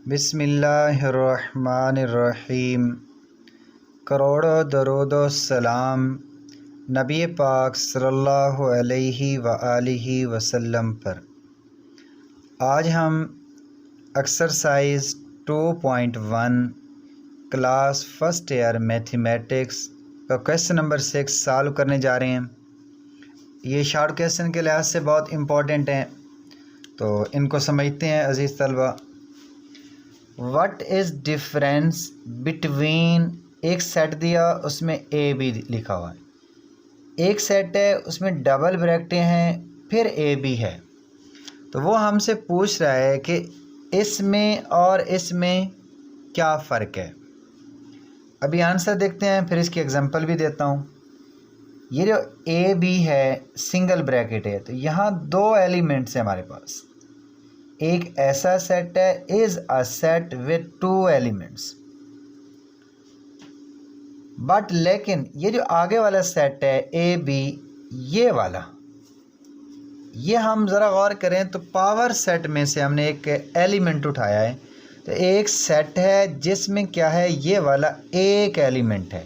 बिस्मिल्लाहिर्रहमानिर्रहीम। करोड़ों दरूद व सलाम नबी पाक सल्लल्लाहु अलैहि व आलिहि वसल्लम पर। आज हम exercise 2.1 class first year mathematics का क्वेश्चन नंबर 6 सॉल्व करने जा रहे हैं। ये शॉर्ट क्वेश्चन के लिहाज से बहुत इम्पोर्टेंट हैं, तो इनको समझते हैं अजीज़ तलबा। व्हाट इज़ डिफरेंस बिटवीन, एक सेट दिया उसमें ए बी लिखा हुआ है, एक सेट है उसमें डबल ब्रैकेटें हैं फिर ए बी है, तो वो हमसे पूछ रहा है कि इसमें और इसमें क्या फ़र्क है। अभी आंसर देखते हैं, फिर इसकी एग्जांपल भी देता हूँ। ये जो ए बी है सिंगल ब्रैकेट है, तो यहाँ दो एलिमेंट्स हैं हमारे पास। एक ऐसा सेट है, is a set with two elements, but लेकिन ये जो आगे वाला सेट है ए बी, ये वाला, ये हम ज़रा गौर करें तो पावर सेट में से हमने एक एलिमेंट उठाया है। तो एक सेट है जिसमें क्या है, ये वाला एक एलिमेंट है।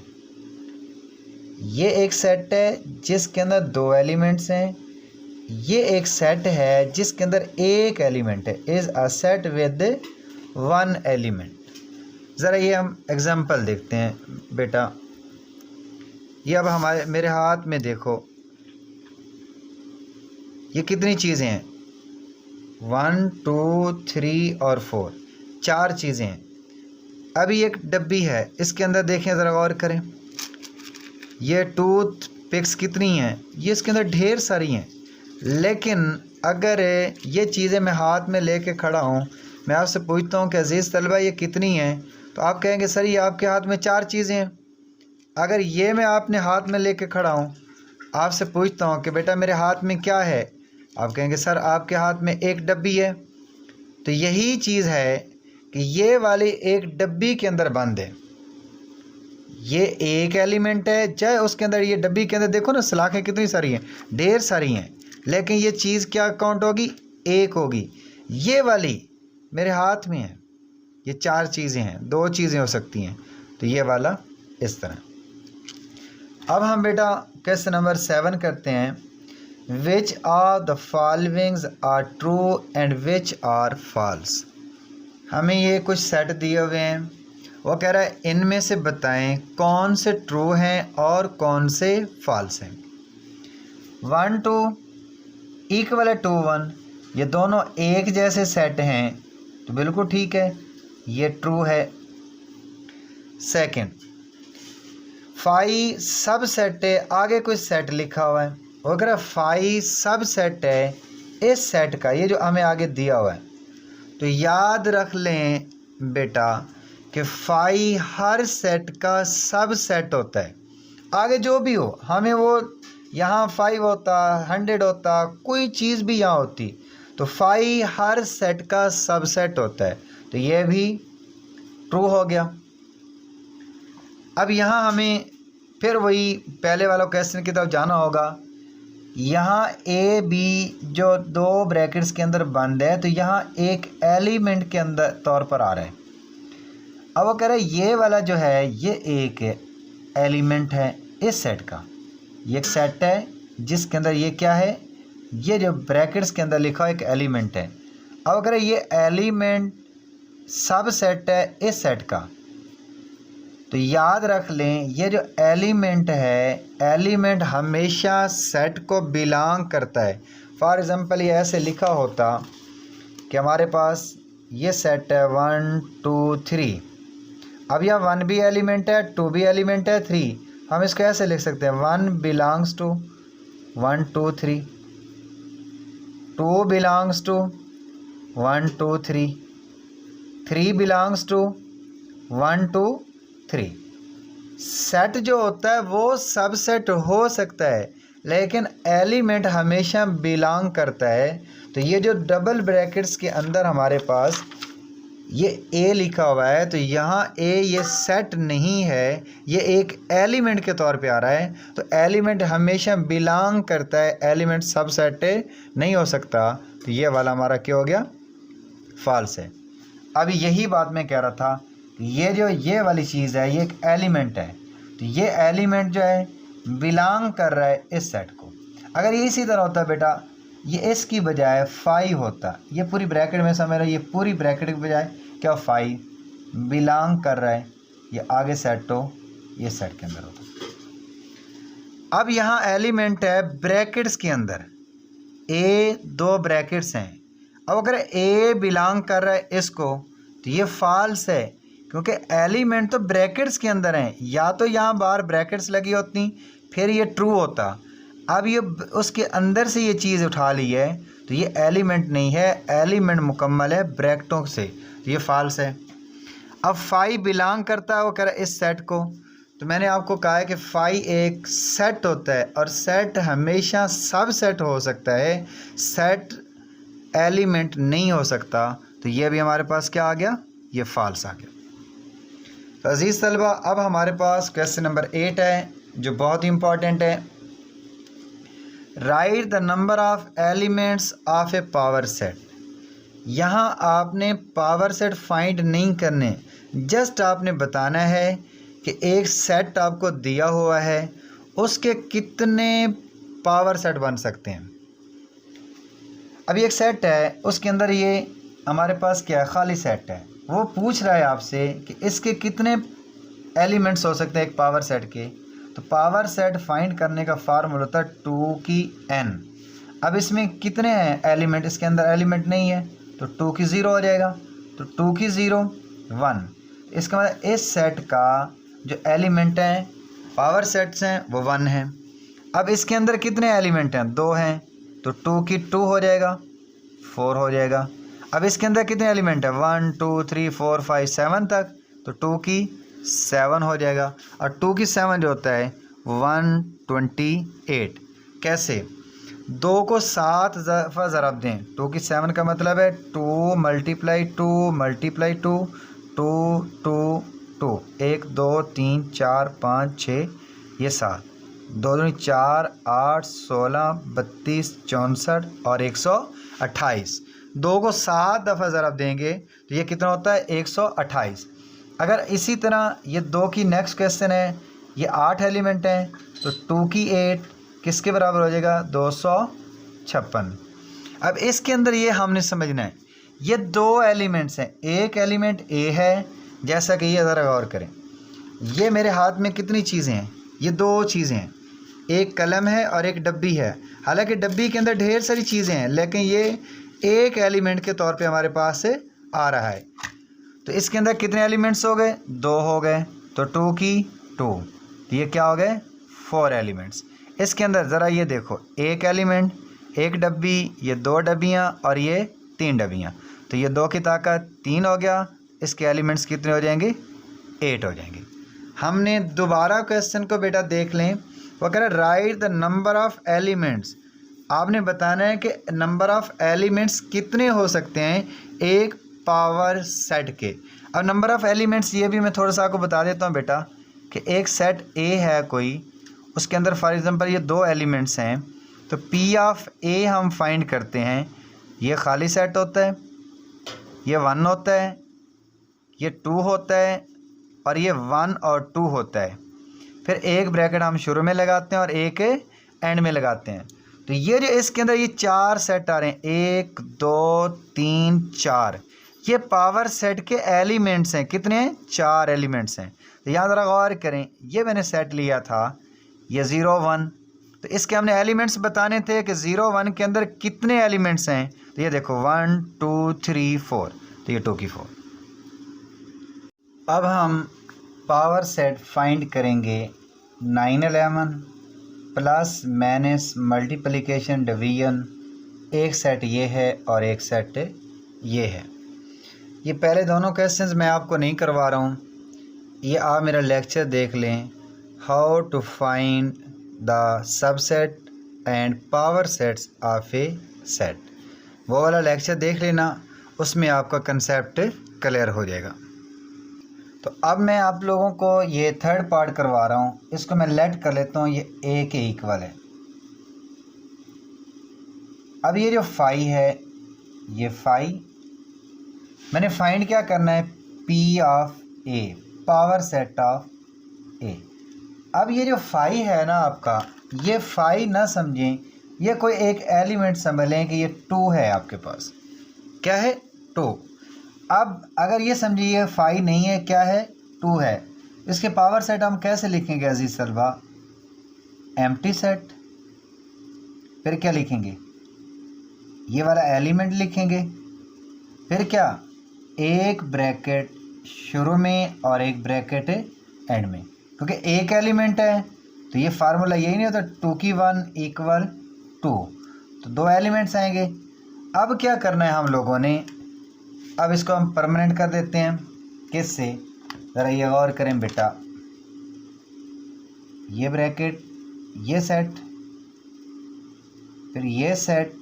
ये एक सेट है जिसके अंदर दो एलिमेंट्स हैं। ये एक सेट है जिसके अंदर एक एलिमेंट है, is a set with one element. ज़रा ये हम एग्जांपल देखते हैं बेटा। ये अब मेरे हाथ में देखो, ये कितनी चीज़ें हैं, 1 2 3 और 4, 4 चीज़ें हैं। अभी एक डब्बी है, इसके अंदर देखें ज़रा गौर करें, ये टूथ पिक्स कितनी हैं, ये इसके अंदर ढेर सारी हैं। लेकिन अगर ये चीज़ें मैं हाथ में लेके खड़ा हूँ, मैं आपसे पूछता हूँ कि अज़ीज़ तलबा ये कितनी हैं, तो आप कहेंगे सर ये आपके हाथ में 4 चीज़ें हैं। अगर ये मैं आपने हाथ में लेके खड़ा हूँ, आपसे पूछता हूँ कि बेटा मेरे हाथ में क्या है, आप कहेंगे सर आपके हाथ में एक डब्बी है। तो यही चीज़ है कि ये वाली एक डब्बी के अंदर बंद है, ये एक एलिमेंट है, चाहे उसके अंदर ये डब्बी के अंदर देखो ना सलाखें कितनी सारी हैं, ढेर सारी हैं, लेकिन ये चीज़ क्या काउंट होगी, एक होगी। ये वाली मेरे हाथ में है, ये 4 चीज़ें हैं, 2 चीज़ें हो सकती हैं, तो ये वाला इस तरह। अब हम बेटा क्वेश्चन नंबर 7 करते हैं। Which are the followings are true and which are false. हमें ये कुछ सेट दिए हुए हैं, वो कह रहा है इनमें से बताएं कौन से ट्रू हैं और कौन से फॉल्स हैं। 1 2 इक्वल 2 1, ये दोनों एक जैसे सेट हैं, तो बिल्कुल ठीक है, ये ट्रू है। सेकंड, 5 सब सेट है, आगे कुछ सेट लिखा हुआ है, वो कह रहा 5 सब सेट है इस सेट का, ये जो हमें आगे दिया हुआ है। तो याद रख लें बेटा कि 5 हर सेट का सब सेट होता है। आगे जो भी हो, हमें वो यहाँ 5 होता, 100 होता, कोई चीज़ भी यहाँ होती, तो 5 हर सेट का सबसेट होता है, तो ये भी ट्रू हो गया। अब यहाँ हमें फिर वही पहले वाला क्वेश्चन की तरफ जाना होगा। यहाँ ए बी जो 2 ब्रैकेट्स के अंदर बंद है, तो यहाँ एक एलिमेंट के अंदर तौर पर आ रहा है। अब वो कह रहा है ये वाला जो है ये एक एलिमेंट है इस सेट का, ये एक सेट है जिसके अंदर ये क्या है, ये जो ब्रैकेट्स के अंदर लिखा एक एलिमेंट है। अब अगर ये एलिमेंट सब सेट है इस सेट का, तो याद रख लें ये जो एलिमेंट है, एलिमेंट हमेशा सेट को बिलोंग करता है। फॉर एग्ज़ाम्पल ये ऐसे लिखा होता कि हमारे पास ये सेट है 1 2 3, अब यह 1 भी एलिमेंट है, 2 भी एलिमेंट है, 3, हम इसको ऐसे लिख सकते हैं 1 belongs to 1 2 3, 2 belongs to 1 2 3, 3 belongs to 1 2 3। Set जो होता है वो सबसेट हो सकता है, लेकिन एलिमेंट हमेशा बिलोंग करता है। तो ये जो डबल ब्रैकेट्स के अंदर हमारे पास ये ए लिखा हुआ है, तो यहाँ ए ये सेट नहीं है, ये एक एलिमेंट के तौर पे आ रहा है। तो एलिमेंट हमेशा बिलोंग करता है, एलिमेंट सब सेट नहीं हो सकता। तो ये वाला हमारा क्या हो गया, फॉल्स है। अब यही बात मैं कह रहा था कि ये वाली चीज़ है, ये एक एलिमेंट है, तो ये एलिमेंट जो है बिलोंग कर रहा है इस सेट को। अगर ये इसी तरह होता बेटा, ये इसकी बजाय 5 होता, ये पूरी ब्रैकेट में समझ रहा है, ये पूरी ब्रैकेट की बजाय क्या 5 बिलोंग कर रहा है, ये आगे सेट हो, ये सेट के अंदर होता। अब यहाँ एलिमेंट है ब्रैकेट्स के अंदर, ए 2 ब्रैकेट्स हैं। अब अगर ए बिलोंग कर रहा है इसको तो ये फॉल्स है, क्योंकि एलिमेंट तो ब्रैकेट्स के अंदर हैं, या तो यहाँ बाहर ब्रैकेट्स लगी होती फिर ये ट्रू होता। अब ये उसके अंदर से ये चीज़ उठा ली है तो ये एलिमेंट नहीं है, एलिमेंट मुकम्मल है ब्रैकेटों से, तो ये फॉल्स है। अब 5 बिलोंग करता है वो कह रहा है इस सेट को, तो मैंने आपको कहा है कि 5 एक सेट होता है और सेट हमेशा सब सेट हो सकता है, सेट एलिमेंट नहीं हो सकता। तो ये भी हमारे पास क्या आ गया, ये फॉल्स आ गया। तो अजीज़ तलबा अब हमारे पास क्वेश्चन नंबर 8 है जो बहुत ही इंपॉर्टेंट है। Right the number of elements of A power set. यहाँ आपने पावर सेट फाइंड नहीं करने, जस्ट आपने बताना है कि एक सेट आपको दिया हुआ है उसके कितने पावर सेट बन सकते हैं। अभी एक सेट है उसके अंदर ये हमारे पास क्या है, खाली सेट है। वो पूछ रहा है आपसे कि इसके कितने एलिमेंट्स हो सकते हैं एक पावर सेट के। तो पावर सेट फाइंड करने का फार्मूला होता है 2 की n। अब इसमें कितने हैं एलिमेंट, इसके अंदर एलिमेंट नहीं है तो 2 की 0 हो जाएगा, तो 2 की 0 1। इसका मतलब इस सेट का जो एलिमेंट हैं पावर सेट्स हैं वो 1 हैं। अब इसके अंदर कितने एलिमेंट हैं, 2 हैं, तो 2 की 2 हो जाएगा 4 हो जाएगा। अब इसके अंदर कितने एलिमेंट हैं 1 2 3 4 5 7 तक, तो 2 की 7 हो जाएगा। और 2 की 7 जो होता है 128। कैसे, 2 को 7 दफ़ा ज़रब दें, 2 की 7 का मतलब है 2 मल्टीप्लाई 2 मल्टीप्लाई 2 2 2 2 1 2 3 4 5 6 ये 7, 2 दूनी 4 8 16 32 64 और 128। 2 को 7 दफ़ा ज़रब देंगे तो ये कितना होता है 128। अगर इसी तरह ये 2 की नेक्स्ट क्वेश्चन है, ये 8 एलिमेंट हैं तो 2 की 8 किसके बराबर हो जाएगा 256। अब इसके अंदर ये हमने समझना है, ये 2 एलिमेंट्स हैं, एक एलिमेंट ए है, जैसा कि ये ज़रा गौर करें, ये मेरे हाथ में कितनी चीज़ें हैं, ये 2 चीज़ें हैं, एक कलम है और एक डब्बी है। हालांकि डब्बी के अंदर ढेर सारी चीज़ें हैं लेकिन ये एक एलिमेंट के तौर पे हमारे पास से आ रहा है। तो इसके अंदर कितने एलिमेंट्स हो गए, 2 हो गए, तो 2 की 2, तो ये क्या हो गए 4 एलिमेंट्स। इसके अंदर ज़रा ये देखो, एक एलिमेंट, एक डब्बी, ये 2 डब्बियाँ और ये 3 डब्बियाँ, तो ये 2 की ताकत 3 हो गया। इसके एलिमेंट्स कितने हो जाएंगे 8 हो जाएंगे। हमने दोबारा क्वेश्चन को बेटा देख लें, वो कह रहा है right the number of elements. आपने बताना है कि नंबर ऑफ़ एलिमेंट्स कितने हो सकते हैं एक पावर सेट के। अब नंबर ऑफ़ एलिमेंट्स ये भी मैं थोड़ा सा आपको बता देता हूँ बेटा कि एक सेट ए है कोई, उसके अंदर फॉर एग्ज़ाम्पल ये 2 एलिमेंट्स हैं, तो पी ऑफ ए हम फाइंड करते हैं, ये खाली सेट होता है, ये 1 होता है, ये 2 होता है और ये 1 और 2 होता है। फिर एक ब्रैकेट हम शुरू में लगाते हैं और एक एंड में लगाते हैं। तो ये जो इसके अंदर ये 4 सेट आ रहे हैं, 1 2 3 4, ये पावर सेट के एलिमेंट्स हैं। कितने हैं 4 एलिमेंट्स हैं। तो यहाँ ज़रा गौर करें, ये मैंने सेट लिया था ये 0 1, तो इसके हमने एलिमेंट्स बताने थे कि 0 1 के अंदर कितने एलिमेंट्स हैं। तो ये देखो 1 2 3 4, तो ये 2 की 4। अब हम पावर सेट फाइंड करेंगे 9 11 प्लस माइनस मल्टीप्लिकेशन डिवीजन। एक सेट ये है और एक सेट ये है। ये पहले दोनों क्वेश्चंस मैं आपको नहीं करवा रहा हूँ, ये आप मेरा लेक्चर देख लें, how to find the subset and power sets of a set. वो वाला लेक्चर देख लेना, उसमें आपका कंसेप्ट क्लियर हो जाएगा। तो अब मैं आप लोगों को ये थर्ड पार्ट करवा रहा हूँ, इसको मैं लेट कर लेता हूँ, ये ए के इक्वल है। अब ये जो 5 है, ये 5 मैंने फाइंड क्या करना है, P of A, power set of A. अब ये जो फाई है ना आपका, ये फाई ना समझें, ये कोई एक एलिमेंट समझ लें कि ये 2 है आपके पास। क्या है, 2। अब अगर ये समझिए ये फाई नहीं है, क्या है, 2 है, इसके पावर सेट हम कैसे लिखेंगे अजीज तलबा, एम्प्टी सेट। फिर क्या लिखेंगे, ये वाला एलिमेंट लिखेंगे, फिर क्या, एक ब्रैकेट शुरू में और एक ब्रैकेट एंड में, क्योंकि एक एलिमेंट है तो ये फार्मूला यही नहीं होता 2 की 1 = 2, तो 2 एलिमेंट्स आएंगे। अब क्या करना है हम लोगों ने, अब इसको हम परमानेंट कर देते हैं, किससे, ज़रा ये गौर करें बेटा, ये ब्रैकेट, ये सेट, फिर ये सेट,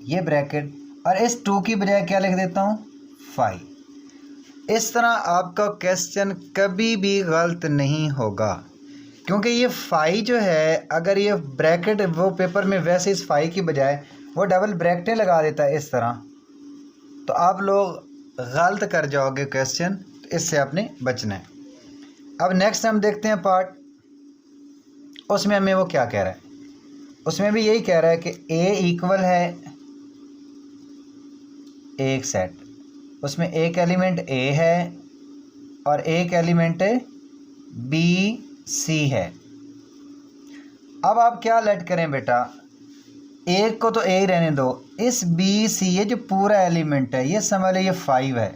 ये ब्रैकेट, और इस 2 की बजाय क्या लिख देता हूँ, 5। इस तरह आपका क्वेश्चन कभी भी गलत नहीं होगा, क्योंकि ये 5 जो है, अगर ये ब्रैकेट वो पेपर में वैसे इस 5 की बजाय वो डबल ब्रैकेटें लगा देता है इस तरह, तो आप लोग गलत कर जाओगे क्वेश्चन, तो इससे आपने बचना है। अब नेक्स्ट हम देखते हैं पार्ट, उसमें हमें वो क्या कह रहा है, उसमें भी यही कह रहा है कि ए इक्वल है एक सेट, उसमें एक एलिमेंट ए है और एक एलिमेंट बी सी है। अब आप क्या लेट करें बेटा, एक को तो ए ही रहने दो, इस बी सी ये जो पूरा एलिमेंट है ये समझ लो ये 5 है,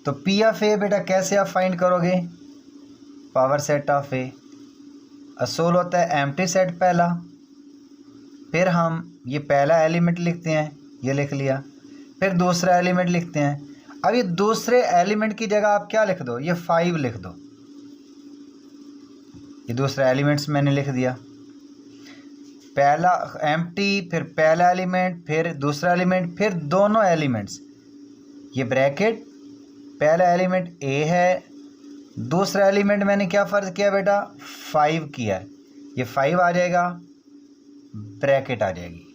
तो पी ऑफ ए बेटा कैसे आप फाइंड करोगे, पावर सेट ऑफ ए, असूल होता है एम्प्टी सेट पहला, फिर हम ये पहला एलिमेंट लिखते हैं, ये लिख लिया, फिर दूसरा एलिमेंट लिखते हैं। अब ये दूसरे एलिमेंट की जगह आप क्या लिख दो, ये 5 लिख दो, ये दूसरा एलिमेंट्स मैंने लिख दिया, पहला एम्प्टी, फिर पहला एलिमेंट, फिर दूसरा एलिमेंट, फिर दोनों एलिमेंट्स, ये ब्रैकेट, पहला एलिमेंट ए है, दूसरा एलिमेंट मैंने क्या फ़र्ज किया बेटा, 5 किया है, ये 5 आ जाएगा, ब्रैकेट आ जाएगी।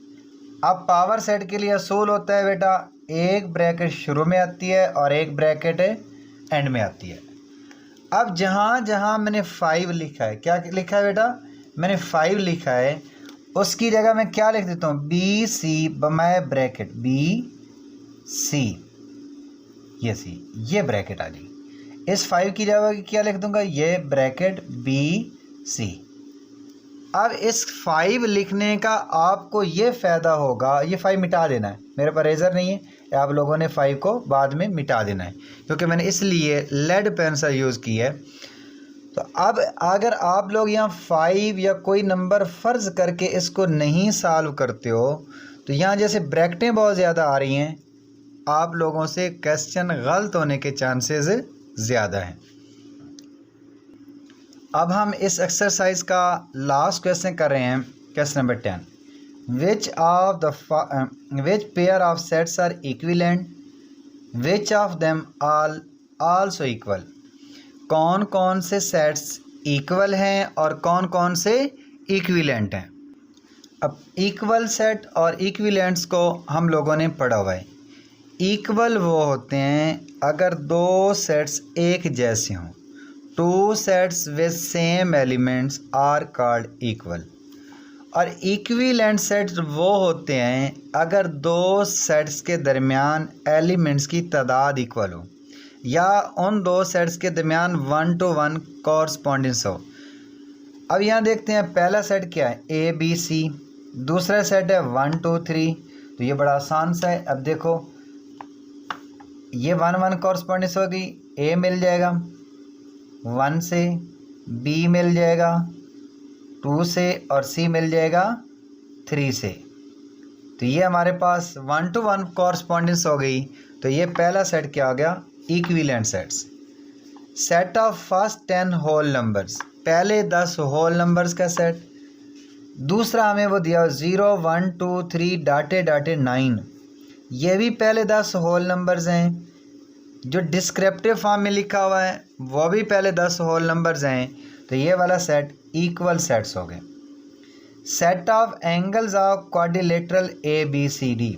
अब पावर सेट के लिए असूल होता है बेटा, एक ब्रैकेट शुरू में आती है और एक ब्रैकेट एंड में आती है। अब जहाँ जहाँ मैंने 5 लिखा है, क्या लिखा है बेटा, मैंने 5 लिखा है, उसकी जगह मैं क्या लिख देता हूँ, बी सी, मैं ब्रैकेट बी सी, ये सी, ये ब्रैकेट आ जाएगी, इस 5 की जगह क्या लिख दूंगा, ये ब्रैकेट बी सी। अब इस 5 लिखने का आपको ये फ़ायदा होगा, ये 5 मिटा देना है, मेरे पास रेज़र नहीं है, आप लोगों ने 5 को बाद में मिटा देना है, क्योंकि मैंने इसलिए लेड पेंसिल यूज़ की है। तो अब अगर आप लोग यहाँ 5 या कोई नंबर फ़र्ज़ करके इसको नहीं सॉल्व करते हो, तो यहाँ जैसे ब्रैकेटें बहुत ज़्यादा आ रही हैं, आप लोगों से क्वेश्चन गलत होने के चांसेस ज़्यादा हैं। अब हम इस एक्सरसाइज का लास्ट क्वेश्चन कर रहे हैं, question number 10, which pair of sets are equivalent, which of them also equal. कौन कौन से सेट्स इक्वल हैं और कौन कौन से इक्विवेलेंट हैं। अब इक्वल सेट और इक्विवेलेंट्स को हम लोगों ने पढ़ा हुआ है। इक्वल वो होते हैं अगर दो सेट्स एक जैसे हों, 2 sets with same elements are called equal. और इक्विवेलेंट सेट्स वो होते हैं अगर दो सेट्स के दरमियान एलिमेंट्स की तादाद इक्वल हो या उन दो सेट्स के दरमियान 1 to 1 कॉरस्पॉन्डेंस हो। अब यहाँ देखते हैं पहला सेट क्या है, ए बी सी, दूसरा सेट है 1 2 3, तो ये बड़ा आसान सा है। अब देखो ये 1 1 कॉरस्पॉन्डेंस होगी, ए मिल जाएगा 1 से, बी मिल जाएगा 2 से और सी मिल जाएगा 3 से। तो ये हमारे पास 1 to 1 कॉरस्पॉन्डेंस हो गई। तो ये पहला सेट क्या हो गया, equivalent sets. Set of first 10 whole numbers, पहले 10 होल नंबर्स का सेट। दूसरा हमें वो दिया 0 1 2 3 डाटे डाटे 9, ये भी पहले 10 होल नंबर्स हैं। जो डिस्क्रिप्टिव फॉर्म में लिखा हुआ है वो भी पहले 10 होल नंबर्स हैं। तो ये वाला सेट इक्वल सेट्स हो गए। Set of angles of quadrilateral A B C D,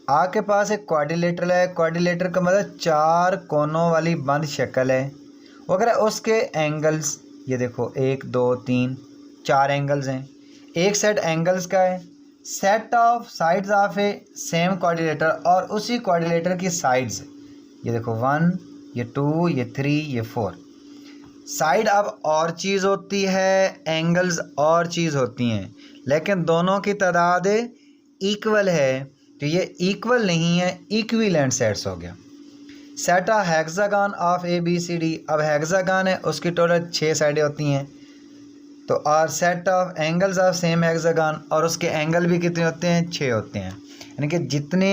आपके पास एक क्वाड्रिलेटरल है, क्वाड्रिलेटर का मतलब 4 कोनों वाली बंद शक्ल है। अगर उसके एंगल्स ये देखो 1 2 3 4 एंगल्स हैं, एक सेट एंगल्स का है, set of sides of A same quadrilateral और उसी क्वाड्रिलेटर की साइड्स ये देखो 1 ये 2 ये 3 ये 4। साइड अब और चीज़ होती है, एंगल्स और चीज़ होती हैं, लेकिन दोनों की तादाद इक्वल है, तो ये इक्वल नहीं है, इक्विवेलेंट सेट्स हो गया। Set of hexagon of A B C D, अब हेक्सागन है उसकी टोटल 6 साइडें होती हैं, तो और set of angles of same hexagon और उसके एंगल भी कितने होते हैं, 6 होते हैं, यानी कि जितने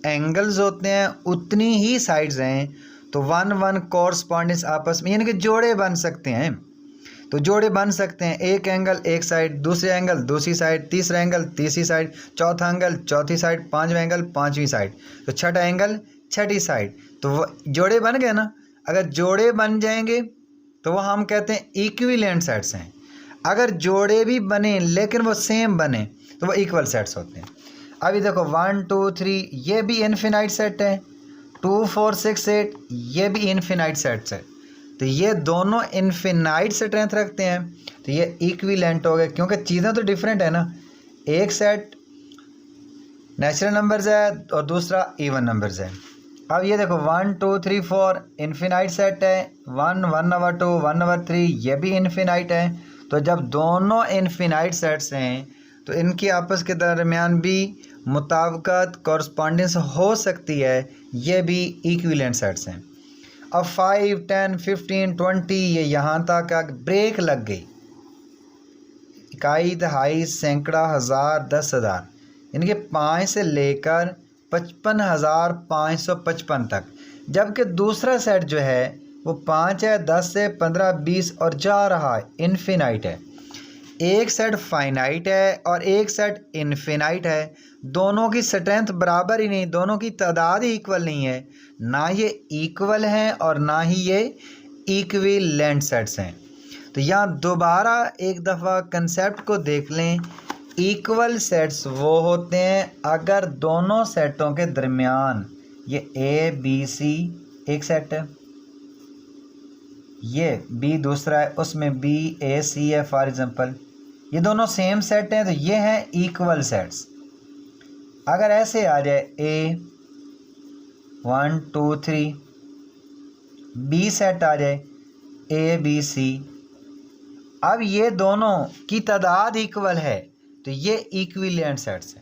एंगल्स होते हैं उतनी ही साइड्स हैं, तो 1 1 कॉरस्पॉन्डेंस आपस में, यानी कि जोड़े बन सकते हैं। तो जोड़े बन सकते हैं, एक एंगल एक साइड, दूसरे एंगल दूसरी साइड, तीसरा एंगल तीसरी साइड, चौथा एंगल चौथी साइड, पांचवा एंगल पांचवी साइड, तो छठा एंगल छठी साइड, तो वो जोड़े बन गए ना। अगर जोड़े बन जाएंगे तो वो हम कहते हैं इक्विवेलेंट सेट्स हैं। अगर जोड़े भी बने लेकिन वो सेम बने तो वो इक्वल सेट्स होते हैं। अभी देखो 1 2 3 ये भी इनफिनाइट सेट है, 2 4 6 8 ये भी इनफिनाइट सेट्स है, तो ये दोनों इनफिनाइट स्ट्रेंथ रखते हैं, तो ये इक्विवेलेंट हो गए, क्योंकि चीज़ें तो डिफरेंट है ना। एक सेट नेचुरल नंबर्स है और दूसरा इवन नंबर्स है। अब ये देखो 1 2 3 4 इनफिनाइट सेट है, 1 1 ओवर 2 1 ओवर 3 ये भी इनफिनाइट है। तो जब दोनों इनफिनाइट सेट्स हैं तो इनकी आपस के दरमियान भी मुताबिकत कॉरस्पॉन्डेंस हो सकती है, ये भी इक्विवेलेंट सेट्स हैं। अब 5 10 15 20 ये यहाँ तक ब्रेक लग गई, इकाई दहाई सैकड़ा हज़ार 10,000, यानी कि 5 से लेकर 55,555 तक, जबकि दूसरा सेट जो है वो 5 है, 10 से 15 20 और जा रहा है, इनफिनाइट है। एक सेट फाइनाइट है और एक सेट इनफिनाइट है, दोनों की स्ट्रेंथ बराबर ही नहीं, दोनों की तादाद ही इक्वल नहीं है, ना ये इक्वल हैं और ना ही ये इक्विवेलेंट सेट्स हैं। तो यहाँ दोबारा एक दफ़ा कंसेप्ट को देख लें, इक्वल सेट्स वो होते हैं अगर दोनों सेटों के दरमियान ये ए बी सी एक सेट है, ये बी दूसरा है, उसमें बी ए सी है फॉर एग्जांपल, ये दोनों सेम सेट हैं, तो ये हैं इक्वल सेट्स। अगर ऐसे आ जाए ए 1 2 3 बी सेट आ जाए ए बी सी, अब ये दोनों की तादाद इक्वल है, तो ये इक्विवेलेंट सेट्स हैं।